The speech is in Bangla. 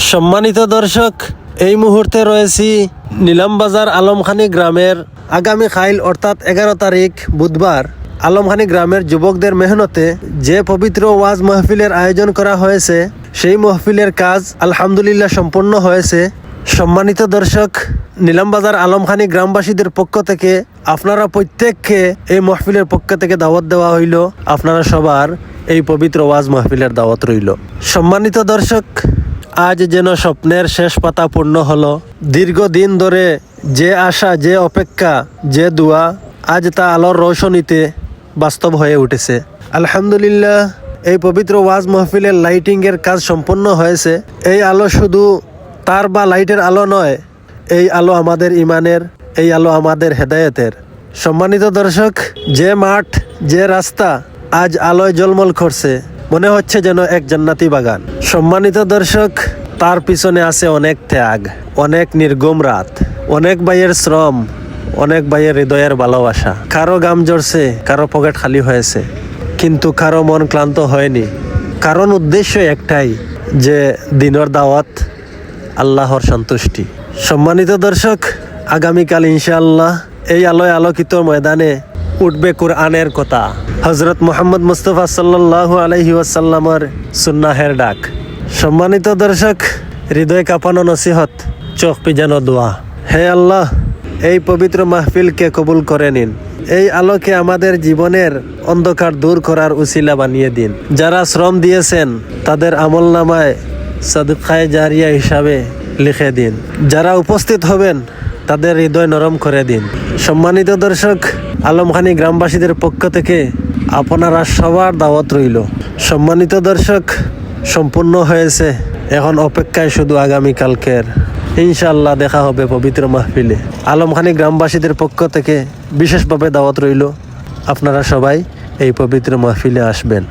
সম্মানিত দর্শক, এই মুহূর্তে রয়েছি নিলামবাজার আলমখানি গ্রামের আগামী খাইল অর্থাৎ 11 তারিখ বুধবার আলমখানি গ্রামের যুবকদের মেহনতে যে পবিত্র ওয়াজ মাহফিলের আয়োজন করা হয়েছে, সেই মাহফিলের কাজ আলহামদুলিল্লাহ সম্পন্ন হয়েছে। সম্মানিত দর্শক, নিলামবাজার আলমখানি গ্রামবাসীদের পক্ষ থেকে আপনারা প্রত্যেককে এই মাহফিলের পক্ষ থেকে দাওয়াত দেওয়া হইল। আপনারা সবার এই পবিত্র ওয়াজ মাহফিলের দাওয়াত রইল। সম্মানিত দর্শক, আজ যেন স্বপ্নের শেষ পাতা পূর্ণ হলো। দীর্ঘদিন ধরে যে আশা, যে অপেক্ষা, যে দোয়া, আজ তা আলোর রৌশনীতে বাস্তব হয়ে উঠেছে। আলহামদুলিল্লাহ, এই পবিত্র ওয়াজ মাহফিলের লাইটিংয়ের কাজ সম্পন্ন হয়েছে। এই আলো শুধু তার বা লাইটের আলো নয়, এই আলো আমাদের ইমানের, এই আলো আমাদের হেদায়েতের। সম্মানিত দর্শক, যে মাঠ, যে রাস্তা আজ আলোয় জলমল করছে, মনে হচ্ছে যেন এক জান্নাতি বাগান। সম্মানিত দর্শক, তার পিছনে আছে অনেক ত্যাগ, অনেক নির্গম রাত, অনেক ভাইয়ের শ্রম, অনেক ভাইয়ের হৃদয়ের ভালোবাসা। কারো গাম জ্বরছে, কারো পকেট খালি হয়েছে, কিন্তু কারো মন ক্লান্ত হয়নি। কারণ উদ্দেশ্য একটাই, যে দিনের দাওয়াত, আল্লাহর সন্তুষ্টি। সম্মানিত দর্শক, আগামীকাল ইনশাআল্লাহ এই আলোয় আলোকিত ময়দানে উঠবে কোরআনের কথা, হযরত মুহাম্মদ মুস্তাফা সাল্লাল্লাহু আলাইহি ওয়াসাল্লামের সুন্নাহের ডাক। সম্মানিত দর্শক, হৃদয় কাঁপানো নসিহত, চোখ পিজানো দোয়া। হে আল্লাহ, এই পবিত্র মাহফিলকে কবুল করে নিন। এই আলোকে আমাদের জীবনের অন্ধকার দূর করার উসিলা বানিয়ে দিন। যারা শ্রম দিয়েছেন তাদের আমলনামায় সাদকায়ে জারিয়া হিসাবে লিখে দিন। যারা উপস্থিত হবেন তাদের হৃদয় নরম করে দিন। সম্মানিত দর্শক, আলমখানি গ্রামবাসীদের পক্ষ থেকে আপনারা সবার দাওয়াত রইল। সম্মানিত দর্শক, সম্পূর্ণ হয়েছে, এখন অপেক্ষায় শুধু আগামীকালকের। ইনশাআল্লাহ দেখা হবে পবিত্র মাহফিলে। আলমখানি গ্রামবাসীদের পক্ষ থেকে বিশেষভাবে দাওয়াত রইল, আপনারা সবাই এই পবিত্র মাহফিলে আসবেন।